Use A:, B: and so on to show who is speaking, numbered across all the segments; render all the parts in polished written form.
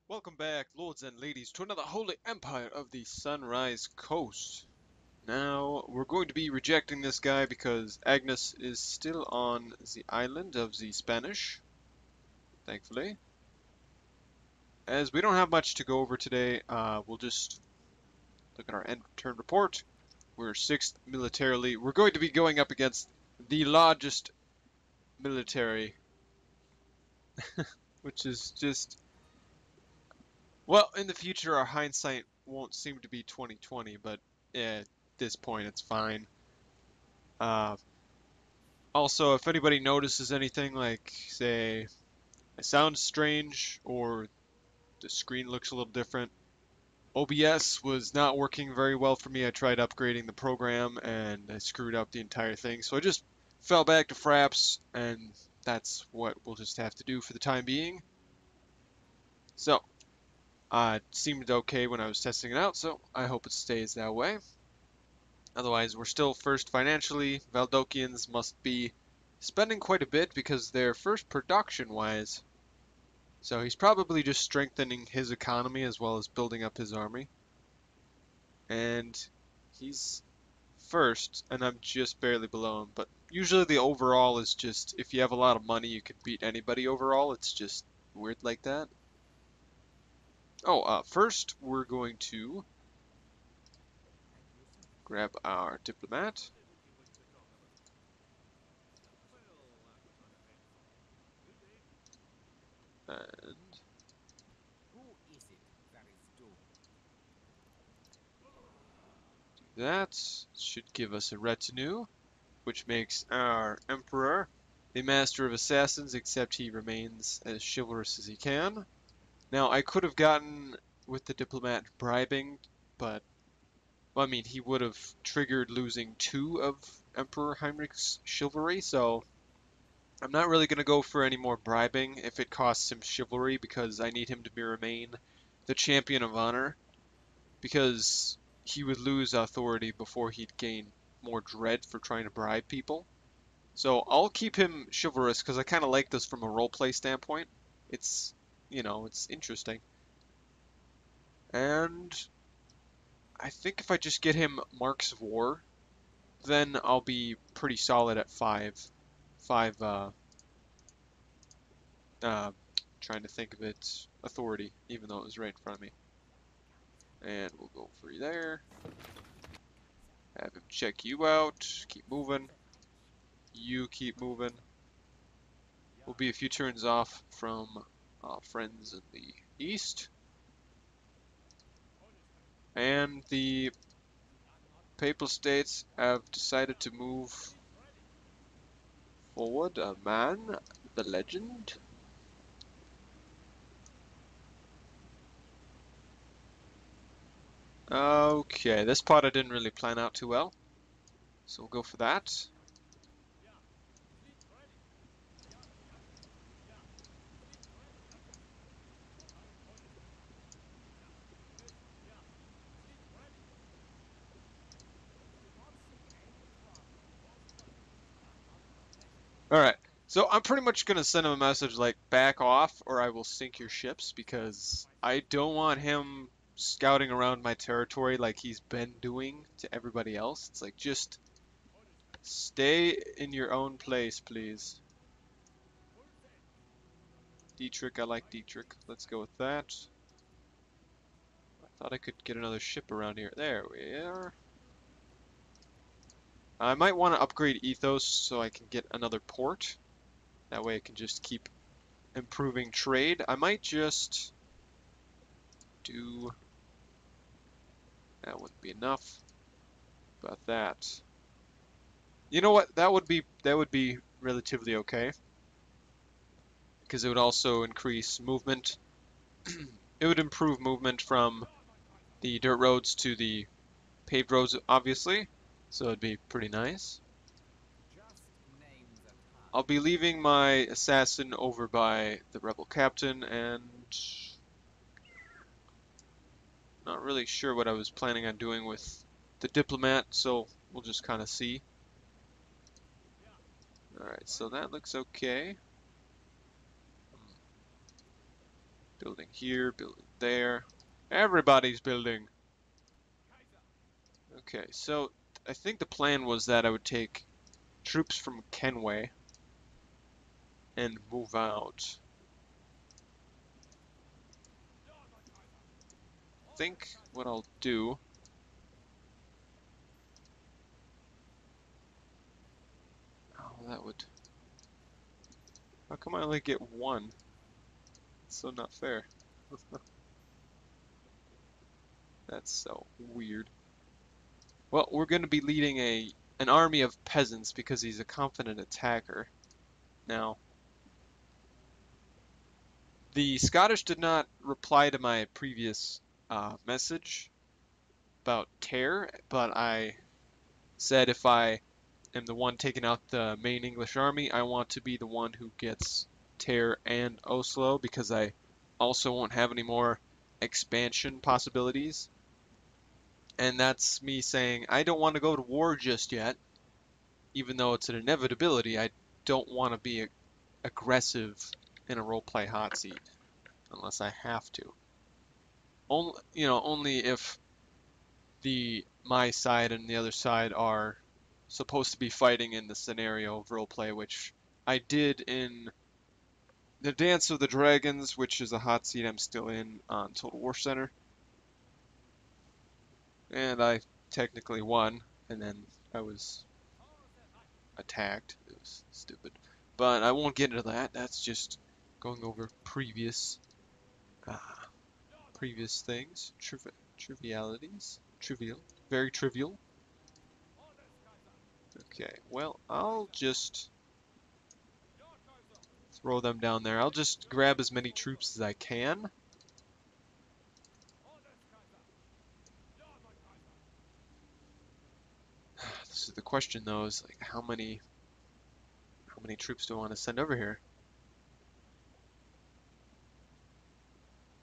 A: Welcome back, lords and ladies, to another holy empire of the Sunrise Coast. Now, we're going to be rejecting this guy because Agnes is still on the island of the Spanish, thankfully. As we don't have much to go over today, we'll just look at our end turn report. We're 6th militarily. We're going to be going up against the largest military, which is just... Well, in the future, our hindsight won't seem to be 2020, but at this point, it's fine. Uh, Also, if anybody notices anything, like, say, I sound strange or the screen looks a little different, OBS was not working very well for me. I tried upgrading the program and I screwed up the entire thing, so I just fell back to Fraps, and that's what we'll just have to do for the time being. So, it seemed okay when I was testing it out, so I hope it stays that way. Otherwise, we're still first financially. Valdokians must be spending quite a bit because they're first production-wise. So he's probably just strengthening his economy as well as building up his army. And he's first, and I'm just barely below him. But usually the overall is just, if you have a lot of money, you can beat anybody overall. It's just weird like that. Oh, first we're going to grab our diplomat. And that should give us a retinue, which makes our emperor the master of assassins, except he remains as chivalrous as he can. Now, I could have gotten with the diplomat bribing, but, well, I mean, he would have triggered losing 2 of Emperor Heinrich's chivalry, so I'm not really going to go for any more bribing if it costs him chivalry, because I need him to remain the champion of honor, because he would lose authority before he'd gain more dread for trying to bribe people. So I'll keep him chivalrous because I kind of like this from a roleplay standpoint. It's, you know, it's interesting. And I think if I just get him Marks of War, then I'll be pretty solid at 5. 5, trying to think of it, authority, even though it was right in front of me. And we'll go for you there. Have him check you out. Keep moving. You keep moving. We'll be a few turns off from friends in the east. And the Papal States have decided to move forward. A man, the legend. Okay, this part I didn't really plan out too well, so we'll go for that. Alright, so I'm pretty much going to send him a message like, back off or I will sink your ships, because I don't want him scouting around my territory like he's been doing to everybody else. It's like, just stay in your own place, please. Dietrich, I like Dietrich. Let's go with that. I thought I could get another ship around here. There we are. I might want to upgrade Ethos so I can get another port. That way I can just keep improving trade. I might just do... That wouldn't be enough. About that. You know what? That would be relatively okay. Because it would also increase movement. It would improve movement from the dirt roads to the paved roads, obviously. So it'd be pretty nice. I'll be leaving my assassin over by the rebel captain, and not really sure what I was planning on doing with the diplomat, so we'll just kind of see. Alright, so that looks okay. Building here, building there. Everybody's building. Okay, so I think the plan was that I would take troops from Kenway and move out. I think what I'll do. Oh, that would. How come I only get one? It's so not fair. That's so weird. Well, we're going to be leading an army of peasants because he's a confident attacker. Now, the Scottish did not reply to my previous message about Terre, but I said if I am the one taking out the main English army, I want to be the one who gets Terre and Oslo because I also won't have any more expansion possibilities. And that's me saying I don't want to go to war just yet, even though it's an inevitability. I don't want to be aggressive in a roleplay hot seat unless I have to. Only if my side and the other side are supposed to be fighting in the scenario of roleplay, which I did in the Dance of the Dragons, which is a hot seat I'm still in on Total War Center. And I technically won, and then I was attacked. It was stupid. But I won't get into that. That's just going over previous things. Trivialities. Very trivial. Okay, well, I'll just throw them down there. I'll just grab as many troops as I can. This is the question, though, is like how many troops do I want to send over here?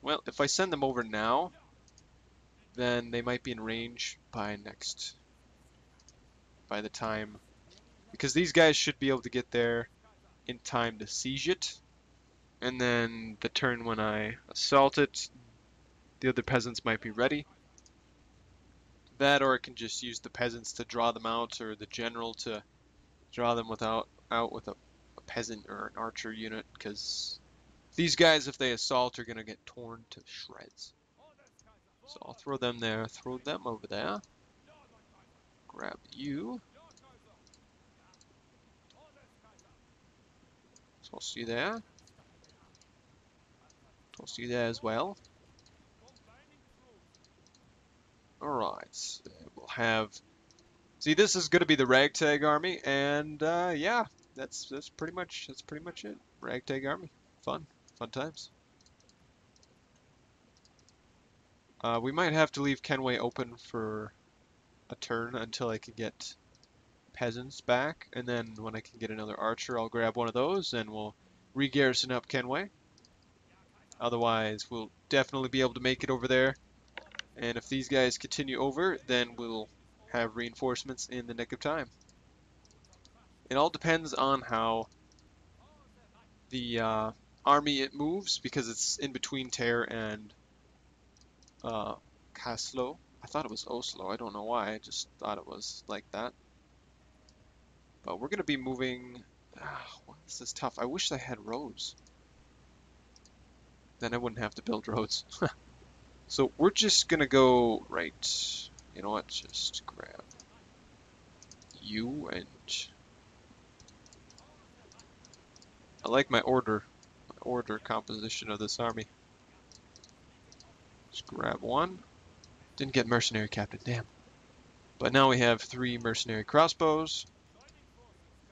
A: Well, if I send them over now, then they might be in range by the time, because these guys should be able to get there in time to siege it, and then the turn when I assault it, the other peasants might be ready. That, or I can just use the peasants to draw them out, or the general to draw them out with a peasant or an archer unit, because these guys, if they assault, are going to get torn to shreds. So I'll throw them there, throw them over there. Grab you. Toss you there. Toss you there as well. Alright, we'll have... See, this is going to be the ragtag army, and yeah, that's pretty much it. Ragtag army, fun times. We might have to leave Kenway open for a turn until I can get peasants back, and then when I can get another archer, I'll grab one of those, and we'll re-garrison up Kenway. Otherwise, we'll definitely be able to make it over there. And if these guys continue over, then we'll have reinforcements in the nick of time. It all depends on how the army it moves, because it's in between Terre and Kaslo. I thought it was Oslo. I don't know why. I just thought it was like that. But we're going to be moving... this is tough. I wish I had roads. Then I wouldn't have to build roads. So we're just going to go right... You know what? Just grab you and... I like my order composition of this army. Just grab one. Didn't get mercenary captain, damn. But now we have 3 mercenary crossbows.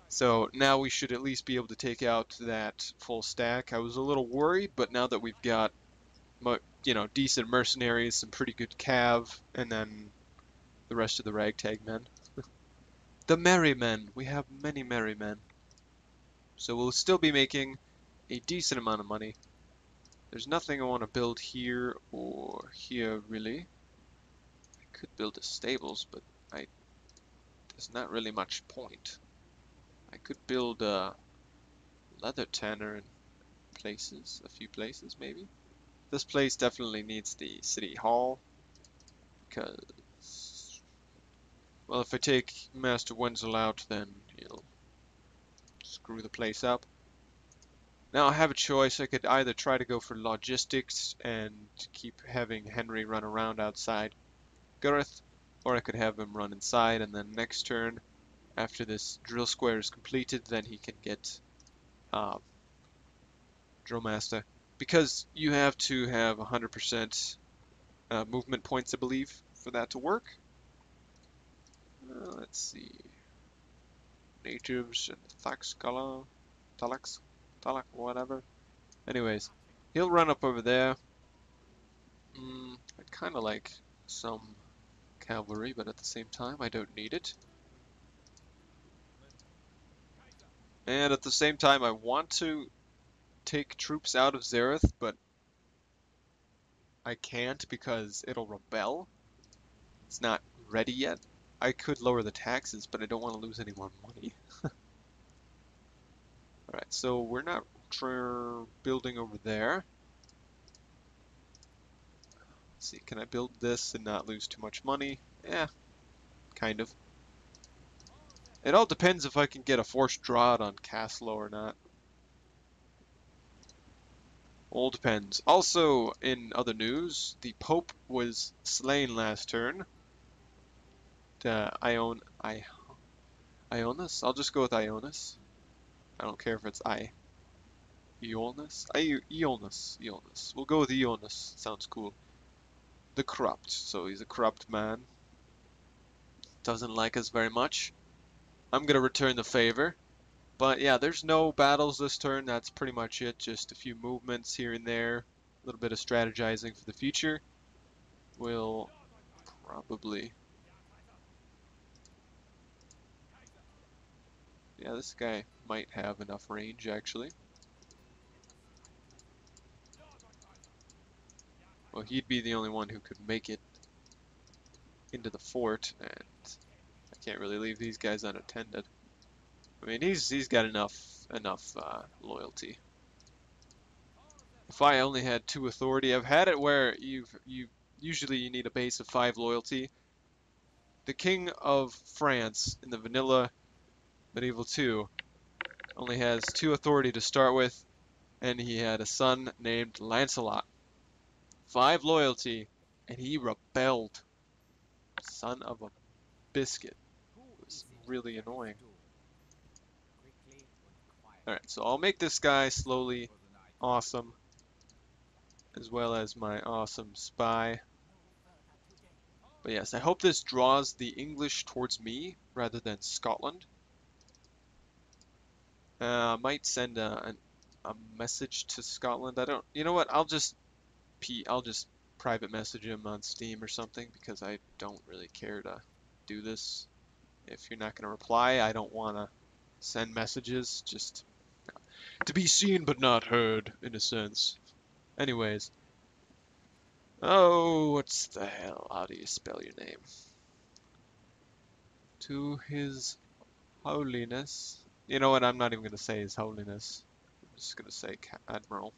A: So now we should at least be able to take out that full stack. I was a little worried, but now that we've got, decent mercenaries, some pretty good cav, and then the rest of the ragtag men. The merry men. We have many merry men. So we'll still be making a decent amount of money. There's nothing I want to build here or here, really. I could build the stables, but there's not really much point. I could build a leather tanner in a few places maybe. This place definitely needs the city hall, because, well, if I take Master Wenzel out, then he'll screw the place up. Now I have a choice. I could either try to go for logistics and keep having Henry run around outside Gareth, or I could have him run inside, and then next turn, after this drill square is completed, then he can get Drill Master. Because you have to have 100% movement points, I believe, for that to work. Let's see. Natives and Thaxcala, Talak, whatever. Anyways, he'll run up over there. I'd kind of like some cavalry, but at the same time, I don't need it. And at the same time, I want to take troops out of Zareth, but I can't because it'll rebel. It's not ready yet. I could lower the taxes, but I don't want to lose any more money. Alright, so we're not building over there. Let's see, can I build this and not lose too much money? Yeah, kind of. It all depends if I can get a forced draw on Caslo or not. All depends. Also, in other news, the Pope was slain last turn. Ionis? I'll just go with Ionis. I don't care if it's Ionis? Ionis. We'll go with Ionis. Sounds cool. The Corrupt. So he's a corrupt man. Doesn't like us very much. I'm gonna return the favor. But yeah, there's no battles this turn. That's pretty much it. Just a few movements here and there. A little bit of strategizing for the future. We'll probably... Yeah, this guy might have enough range, actually. Well, he'd be the only one who could make it into the fort, and I can't really leave these guys unattended. I mean, he's got enough loyalty. If I only had 2 authority, I've had it where usually you need a base of 5 loyalty. The King of France in the vanilla Medieval 2 only has 2 authority to start with, and he had a son named Lancelot. 5 loyalty, and he rebelled. Son of a biscuit. It was really annoying. Alright, so I'll make this guy slowly awesome, as well as my awesome spy. But yes, I hope this draws the English towards me rather than Scotland. I might send a message to Scotland. You know what? I'll just private message him on Steam or something, because I don't really care to do this. If you're not going to reply, I don't want to send messages, just to be seen but not heard, in a sense. Anyways. Oh, what's the hell? How do you spell your name? To His Holiness. You know what? I'm not even going to say His Holiness. I'm just going to say Admiral.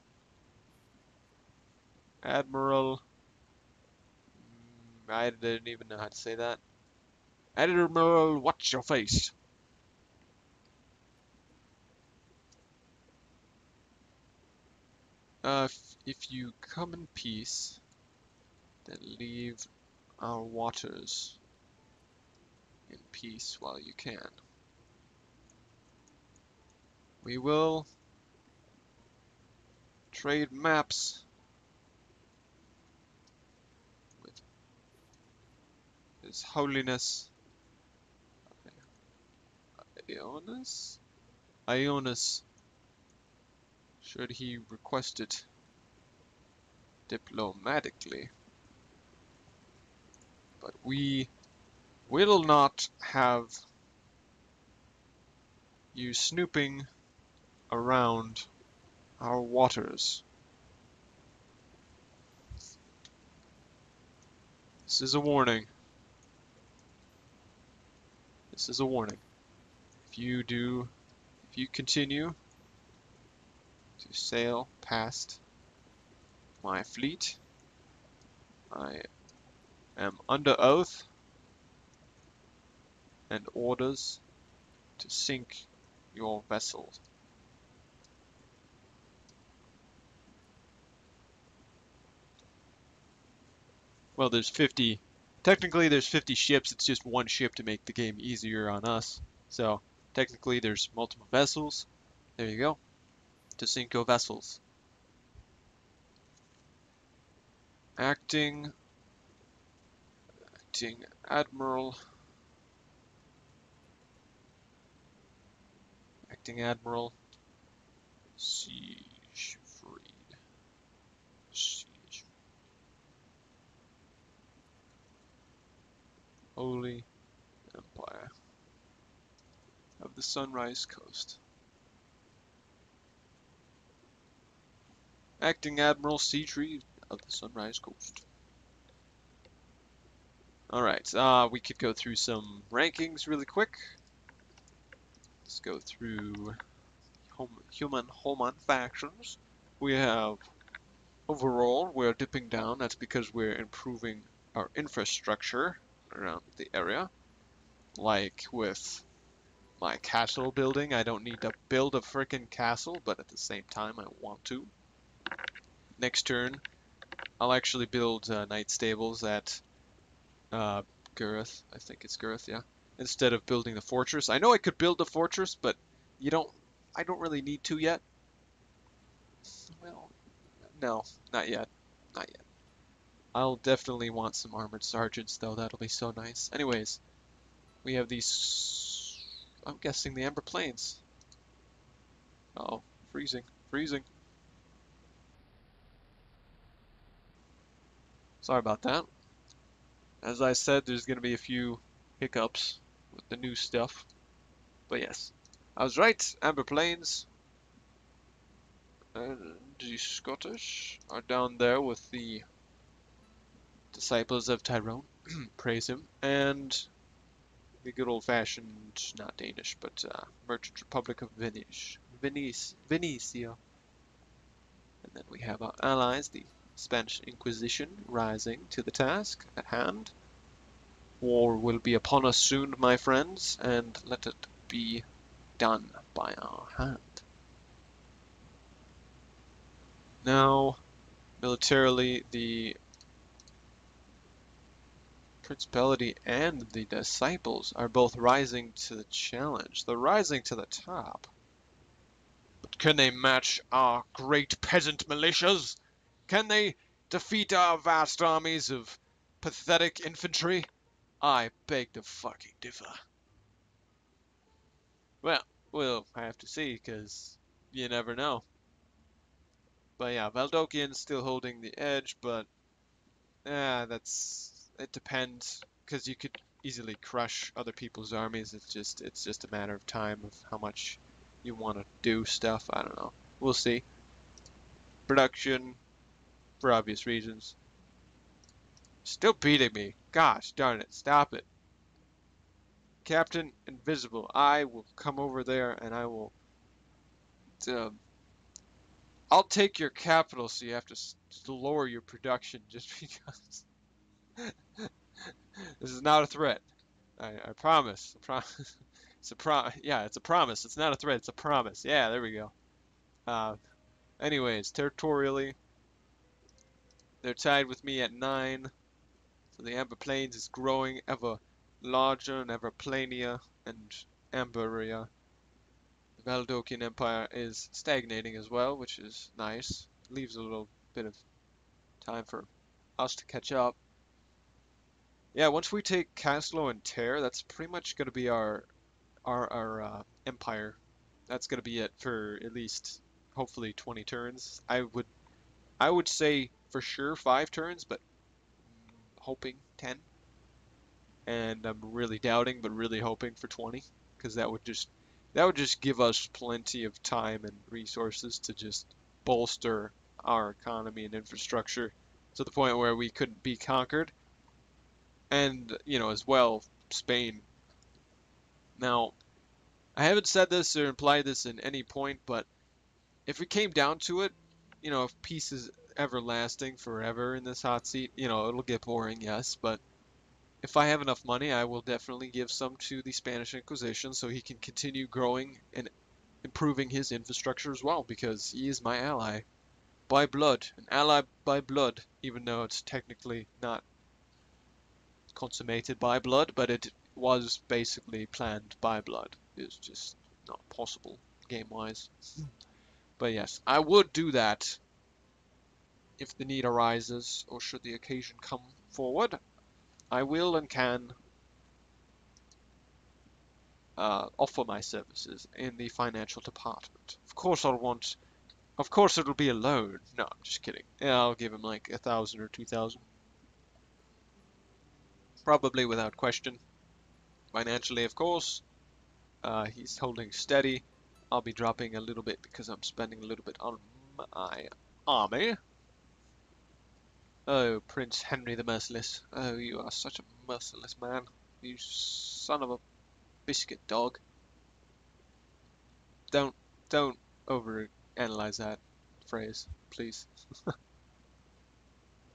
A: Admiral. I didn't even know how to say that. Admiral, watch your face. If you come in peace, then leave our waters in peace while you can. We will trade maps with His Holiness Ionis, should he request it diplomatically. But we will not have you snooping around our waters. This is a warning. This is a warning. If you continue to sail past my fleet. I am under oath and orders to sink your vessels. Well, there's 50. Technically, there's 50 ships. It's just one ship to make the game easier on us. So, technically, there's multiple vessels. There you go. To sink your vessels. Acting Admiral. Acting Admiral. Siege freed. Siege. Holy Empire of the Sunrise Coast. Acting Admiral Siege of the Sunrise Coast. Alright, we could go through some rankings really quick. Let's go through human factions. We have, overall, we're dipping down. That's because we're improving our infrastructure around the area. Like with my castle building, I don't need to build a frickin' castle, but at the same time I want to. Next turn, I'll actually build knight stables at Gareth. I think it's Gareth, yeah. Instead of building the fortress. I know I could build the fortress, but I don't really need to yet. Well, no, not yet. Not yet. I'll definitely want some armored sergeants, though. That'll be so nice. Anyways, we have these, I'm guessing the Ember Plains. Uh-oh, freezing, freezing. Sorry about that. As I said, there's going to be a few hiccups with the new stuff. But yes, I was right. Amber Plains. And the Scottish are down there with the disciples of Tyrone. Praise him. And the good old-fashioned, not Danish, but Merchant Republic of Venetia. And then we have our allies, the Spanish Inquisition, rising to the task at hand. War will be upon us soon, my friends, and let it be done by our hand. Now, militarily, the Principality and the Disciples are both rising to the challenge. They're rising to the top. But can they match our great peasant militias? Can they defeat our vast armies of pathetic infantry? I beg to fucking differ. Well, we'll have to see, because you never know. But yeah, Valdokian's still holding the edge, but it depends, because you could easily crush other people's armies. It's just a matter of time of how much you want to do stuff. I don't know. We'll see. Production, for obvious reasons. Still beating me. Gosh darn it. Stop it. Captain Invisible, I will come over there and I will... I'll take your capital, so you have to lower your production just because. This is not a threat. I promise. I promise. Yeah, it's a promise. It's not a threat. It's a promise. Yeah, there we go. Anyways, territorially, they're tied with me at 9. So the Amber Plains is growing ever larger and ever plania and Amberia. The Valdokian Empire is stagnating as well, which is nice. Leaves a little bit of time for us to catch up. Yeah, once we take Caslo and Tear, that's pretty much going to be our empire. That's going to be it for at least, hopefully, 20 turns. I would say for sure 5 turns, but hoping 10. And I'm really doubting, but really hoping for 20, because that would just give us plenty of time and resources to just bolster our economy and infrastructure to the point where we couldn't be conquered. And, you know, as well, Spain. Now, I haven't said this or implied this in any point, but if it came down to it, you know, if peace is everlasting forever in this hot seat. You know, it'll get boring, yes, but if I have enough money, I will definitely give some to the Spanish Inquisition so he can continue growing and improving his infrastructure as well, because he is my ally by blood, an ally by blood, even though it's technically not consummated by blood, but it was basically planned by blood. It's just not possible game-wise. But yes, I would do that if the need arises, or should the occasion come forward. I will and can offer my services in the financial department. Of course it'll be a loan. No, I'm just kidding. Yeah, I'll give him like 1,000 or 2,000. Probably without question. Financially, of course. He's holding steady. I'll be dropping a little bit because I'm spending a little bit on my army. Oh, Prince Henry the Merciless. Oh, you are such a merciless man. You son of a biscuit dog. Don't overanalyze that phrase, please.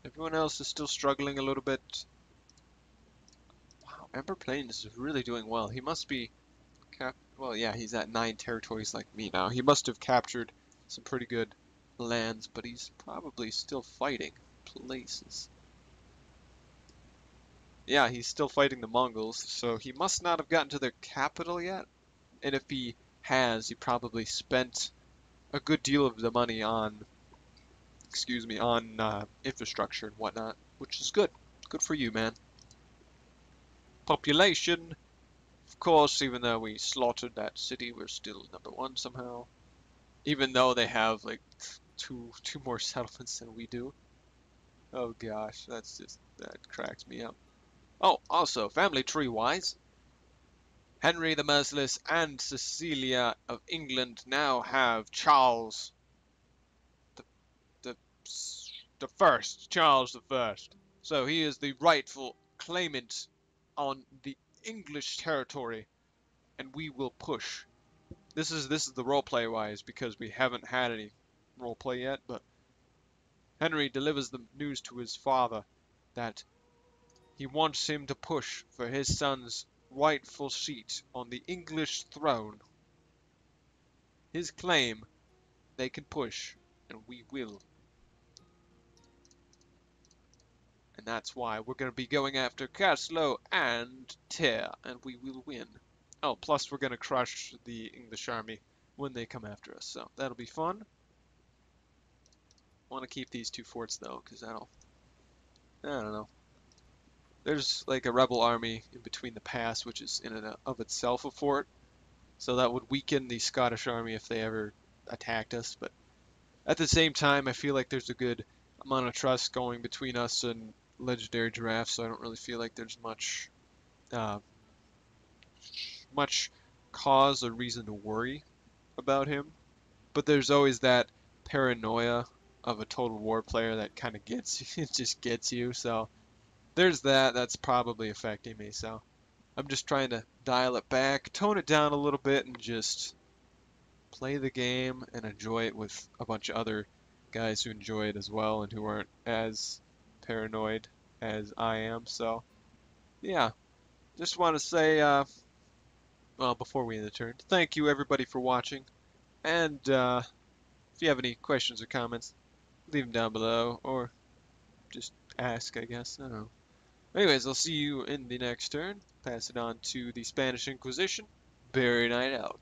A: Everyone else is still struggling a little bit. Wow, Emperor Plains is really doing well. He must be well, yeah, he's at 9 territories like me now. He must have captured some pretty good lands, but he's probably still fighting places. Yeah, he's still fighting the Mongols, so he must not have gotten to their capital yet. And if he has, he probably spent a good deal of the money on, infrastructure and whatnot, which is good. Good for you, man. Population. Of course, even though we slaughtered that city, we're still #1 somehow. Even though they have like two more settlements than we do. Oh gosh, that cracks me up. Oh, also, family tree wise, Henry the Merciless and Cecilia of England now have Charles the the the first, Charles the First. So he is the rightful claimant on the English territory, and we will push. This is the roleplay wise because we haven't had any roleplay yet, but Henry delivers the news to his father that he wants him to push for his son's rightful seat on the English throne. His claim, they can push, and we will. And that's why we're going to be going after Caslo and Tyr, and we will win. Oh, plus we're going to crush the English army when they come after us, so that'll be fun. Want to keep these 2 forts though, because I don't know. There's like a rebel army in between the pass, which is in and of itself a fort, so that would weaken the Scottish army if they ever attacked us. But at the same time, I feel like there's a good amount of trust going between us and Legendary Giraffe, so I don't really feel like there's much cause or reason to worry about him. But there's always that paranoia of a Total War player that kind of gets it just gets you. So there's that's probably affecting me. So I'm just trying to dial it back, tone it down a little bit, and just play the game and enjoy it with a bunch of other guys who enjoy it as well and who aren't as paranoid as I am. So yeah, just want to say, well, before we end the turn, thank you everybody for watching, and if you have any questions or comments, leave them down below, or just ask, I guess. I don't know. Anyways, I'll see you in the next turn. Pass it on to the Spanish Inquisition. Very night out.